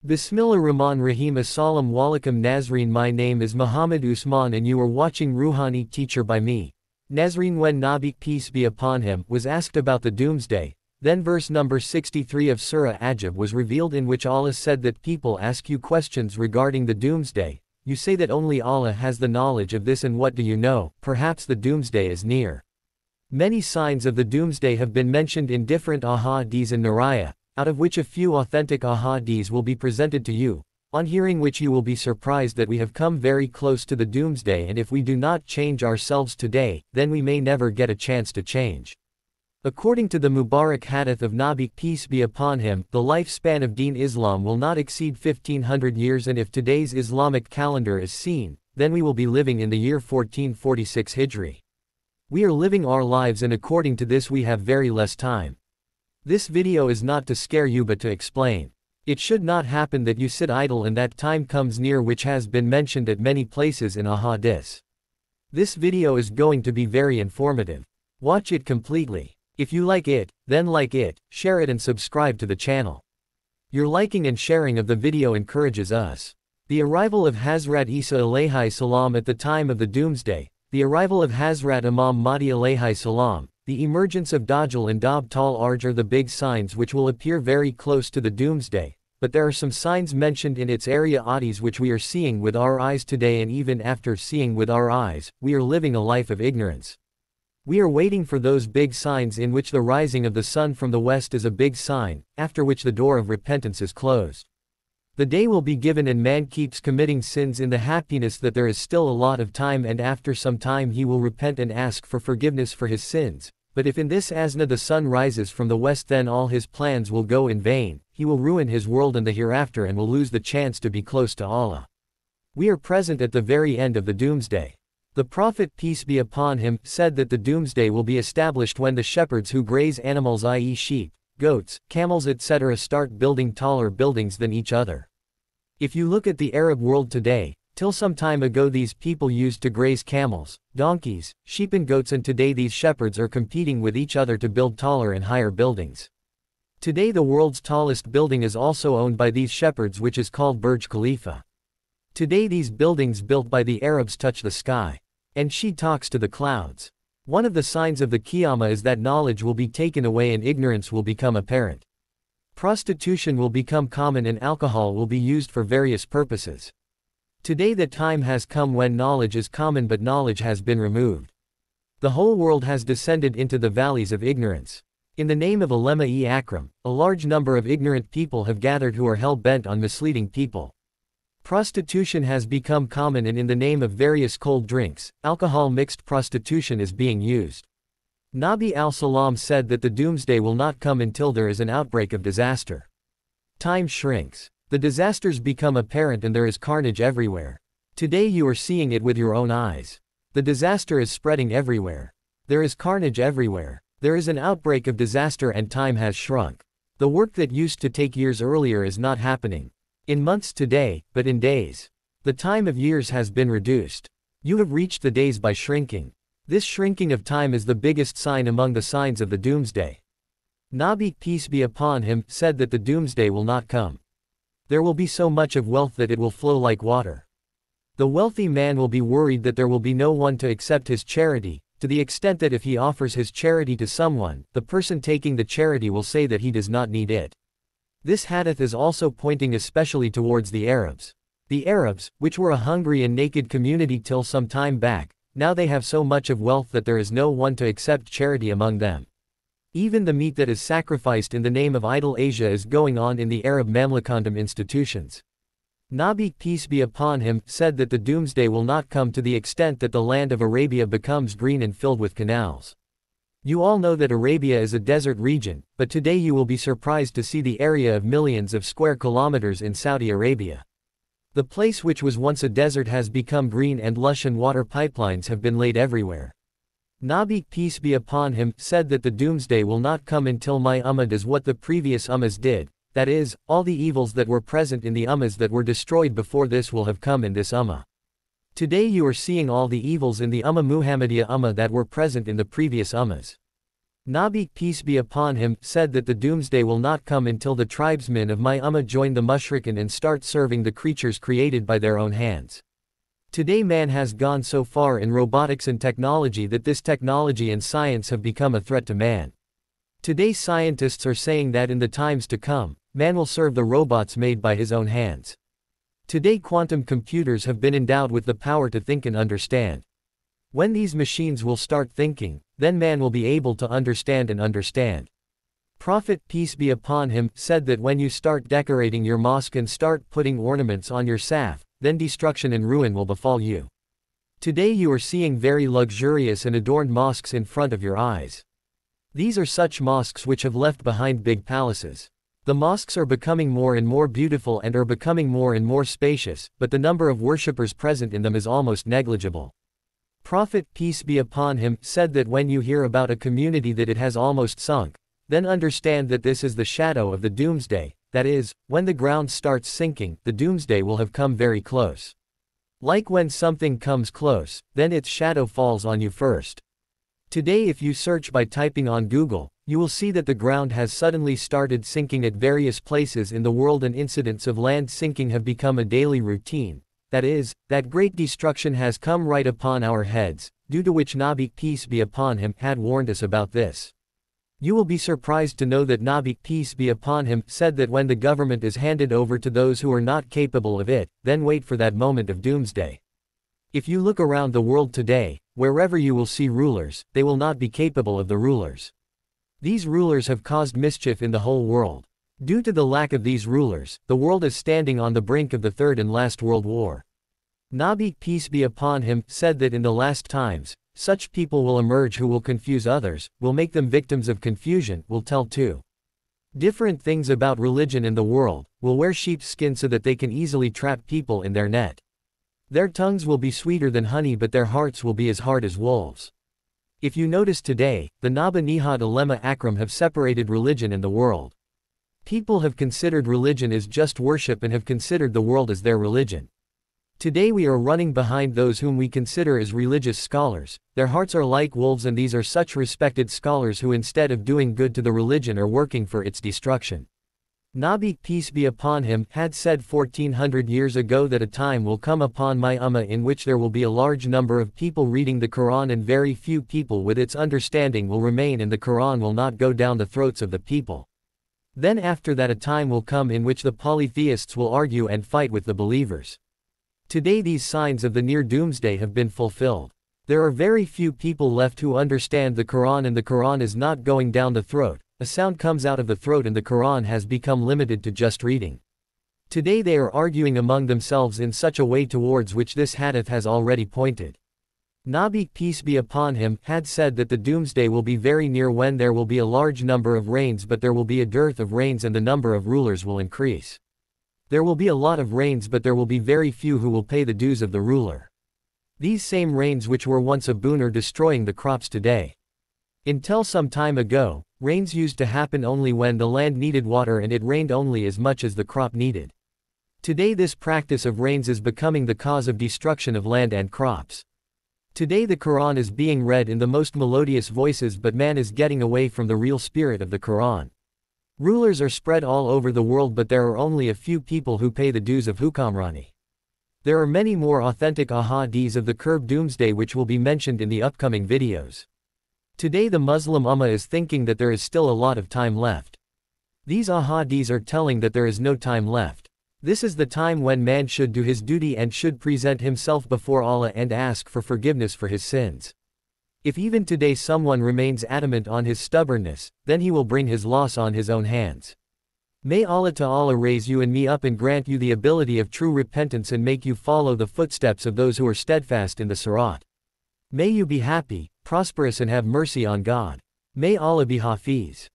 Bismillah Rahman Rahim Assalamu alaikum Nazreen. My name is Muhammad Usman and you are watching Ruhani Teacher by me. Nazreen, when Nabi, peace be upon him, was asked about the doomsday, then verse number 63 of Surah Ajab was revealed, in which Allah said that people ask you questions regarding the doomsday. You say that only Allah has the knowledge of this, and what do you know? Perhaps the doomsday is near. Many signs of the doomsday have been mentioned in different ahadith and naraya, out of which a few authentic ahadith will be presented to you, on hearing which you will be surprised that we have come very close to the doomsday, and if we do not change ourselves today, then we may never get a chance to change. According to the Mubarak hadith of Nabi, peace be upon him, the lifespan of Deen Islam will not exceed 1500 years, and if today's Islamic calendar is seen, then we will be living in the year 1446 Hijri. We are living our lives, and according to this we have very less time. This video is not to scare you but to explain. It should not happen that you sit idle and that time comes near, which has been mentioned at many places in ahadith. This video is going to be very informative. Watch it completely. If you like it, then like it, share it and subscribe to the channel. Your liking and sharing of the video encourages us. The arrival of Hazrat Isa alayhi salam at the time of the doomsday, the arrival of Hazrat Imam Mahdi alayhi salam, the emergence of Dajjal and Dab Tal Arj are the big signs which will appear very close to the doomsday, but there are some signs mentioned in its area oddies which we are seeing with our eyes today, and even after seeing with our eyes, we are living a life of ignorance. We are waiting for those big signs, in which the rising of the sun from the west is a big sign, after which the door of repentance is closed. The day will be given and man keeps committing sins in the happiness that there is still a lot of time, and after some time he will repent and ask for forgiveness for his sins. But if in this asna the sun rises from the west, then all his plans will go in vain, he will ruin his world and the hereafter and will lose the chance to be close to Allah. We are present at the very end of the doomsday. The Prophet, peace be upon him, said that the doomsday will be established when the shepherds who graze animals, i.e. sheep, goats, camels etc., start building taller buildings than each other. If you look at the Arab world today, till some time ago these people used to graze camels, donkeys, sheep and goats, and today these shepherds are competing with each other to build taller and higher buildings. Today the world's tallest building is also owned by these shepherds, which is called Burj Khalifa. Today these buildings built by the Arabs touch the sky. And she talks to the clouds. One of the signs of the Qiyamah is that knowledge will be taken away and ignorance will become apparent. Prostitution will become common and alcohol will be used for various purposes. Today the time has come when knowledge is common but knowledge has been removed. The whole world has descended into the valleys of ignorance. In the name of Ulema-e-Akram, a large number of ignorant people have gathered who are hell-bent on misleading people. Prostitution has become common, and in the name of various cold drinks, alcohol-mixed prostitution is being used. Nabi al-Salam said that the doomsday will not come until there is an outbreak of disaster. Time shrinks. The disasters become apparent and there is carnage everywhere. Today you are seeing it with your own eyes. The disaster is spreading everywhere. There is carnage everywhere. There is an outbreak of disaster and time has shrunk. The work that used to take years earlier is not happening in months today, but in days. The time of years has been reduced. You have reached the days by shrinking. This shrinking of time is the biggest sign among the signs of the doomsday. Nabi, peace be upon him, said that the doomsday will not come. There will be so much of wealth that it will flow like water. The wealthy man will be worried that there will be no one to accept his charity, to the extent that if he offers his charity to someone, the person taking the charity will say that he does not need it. This hadith is also pointing especially towards the Arabs. The Arabs, which were a hungry and naked community till some time back, now they have so much of wealth that there is no one to accept charity among them. Even the meat that is sacrificed in the name of idol Asia is going on in the Arab Mamlakandom institutions. Nabi, peace be upon him, said that the doomsday will not come to the extent that the land of Arabia becomes green and filled with canals. You all know that Arabia is a desert region, but today you will be surprised to see the area of millions of square kilometers in Saudi Arabia. The place which was once a desert has become green and lush, and water pipelines have been laid everywhere. Nabi, peace be upon him, said that the doomsday will not come until my ummah does what the previous ummas did, that is, all the evils that were present in the ummas that were destroyed before this will have come in this ummah. Today you are seeing all the evils in the Ummah Muhammadiyah Ummah that were present in the previous ummas. Nabi, peace be upon him, said that the doomsday will not come until the tribesmen of my Ummah join the Mushrikin and start serving the creatures created by their own hands. Today man has gone so far in robotics and technology that this technology and science have become a threat to man. Today scientists are saying that in the times to come, man will serve the robots made by his own hands. Today quantum computers have been endowed with the power to think and understand. When these machines will start thinking, then man will be able to understand and understand. Prophet, peace be upon him, said that when you start decorating your mosque and start putting ornaments on your saf, then destruction and ruin will befall you. Today you are seeing very luxurious and adorned mosques in front of your eyes. These are such mosques which have left behind big palaces. The mosques are becoming more and more beautiful and are becoming more and more spacious, but the number of worshippers present in them is almost negligible. Prophet, peace be upon him, said that when you hear about a community that it has almost sunk, then understand that this is the shadow of the doomsday, that is, when the ground starts sinking, the doomsday will have come very close. Like when something comes close, then its shadow falls on you first. Today if you search by typing on Google, you will see that the ground has suddenly started sinking at various places in the world and incidents of land sinking have become a daily routine. That is, that great destruction has come right upon our heads, due to which Nabi, peace be upon him, had warned us about this. You will be surprised to know that Nabi, peace be upon him, said that when the government is handed over to those who are not capable of it, then wait for that moment of doomsday. If you look around the world today, wherever you will see rulers, they will not be capable of the rulers. These rulers have caused mischief in the whole world. Due to the lack of these rulers, the world is standing on the brink of the third and last world war. Nabi, peace be upon him, said that in the last times, such people will emerge who will confuse others, will make them victims of confusion, will tell two different things about religion in the world, will wear sheep's skin so that they can easily trap people in their net. Their tongues will be sweeter than honey but their hearts will be as hard as wolves. If you notice today, the Naba Nihad Ulema Akram have separated religion and the world. People have considered religion as just worship and have considered the world as their religion. Today we are running behind those whom we consider as religious scholars. Their hearts are like wolves and these are such respected scholars who instead of doing good to the religion are working for its destruction. Nabi, peace be upon him, had said 1400 years ago that a time will come upon my Ummah in which there will be a large number of people reading the Quran and very few people with its understanding will remain and the Quran will not go down the throats of the people. Then after that a time will come in which the polytheists will argue and fight with the believers. Today these signs of the near doomsday have been fulfilled. There are very few people left who understand the Quran and the Quran is not going down the throat. A sound comes out of the throat and the Quran has become limited to just reading. Today they are arguing among themselves in such a way towards which this hadith has already pointed. Nabi, peace be upon him, had said that the doomsday will be very near when there will be a large number of rains but there will be a dearth of rains and the number of rulers will increase. There will be a lot of rains but there will be very few who will pay the dues of the ruler. These same rains which were once a boon are destroying the crops today. Until some time ago, rains used to happen only when the land needed water and it rained only as much as the crop needed. Today this practice of rains is becoming the cause of destruction of land and crops. Today the Quran is being read in the most melodious voices but man is getting away from the real spirit of the Quran. Rulers are spread all over the world but there are only a few people who pay the dues of Hukamrani. There are many more authentic ahadiths of the curb doomsday which will be mentioned in the upcoming videos. Today the Muslim Ummah is thinking that there is still a lot of time left. These ahadiths are telling that there is no time left. This is the time when man should do his duty and should present himself before Allah and ask for forgiveness for his sins. If even today someone remains adamant on his stubbornness, then he will bring his loss on his own hands. May Allah Ta'ala raise you and me up and grant you the ability of true repentance and make you follow the footsteps of those who are steadfast in the Sirat. May you be happy, prosperous and have mercy on God. May Allah be Hafiz.